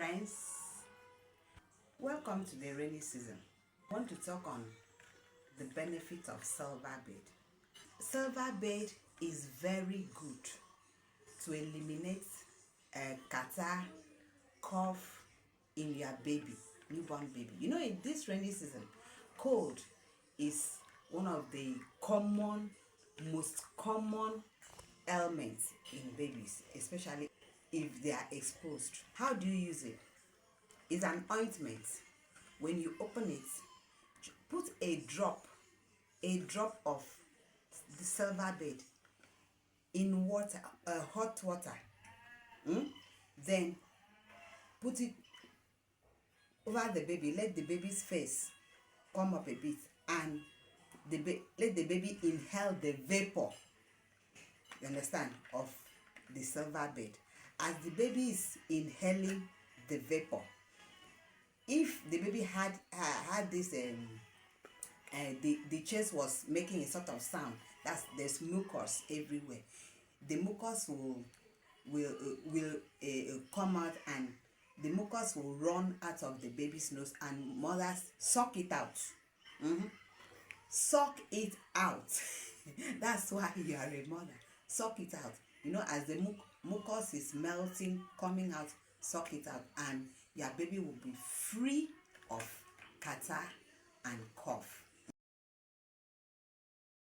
friends, welcome to the rainy season. I want to talk on the benefit of silver bed. Silver bed is very good to eliminate catarrh, cough in your baby, newborn baby. You know, in this rainy season, cold is one of the most common ailments in babies, especially if they are exposed. How do you use it? It's an ointment. When you open it, put a drop of the silver bed in water, hot water. Then put it over the baby. Let the baby's face come up a bit, and let the baby inhale the vapor. You understand, of the silver bed. As the baby is inhaling the vapor, if the baby had this the chest was making a sort of sound, there's mucus everywhere, the mucus will come out, and the mucus will run out of the baby's nose, and mothers suck it out. Suck it out. That's why you are a mother. Suck it out. You know, as the mucus is melting, coming out, suck it out, and your baby will be free of catarrh and cough.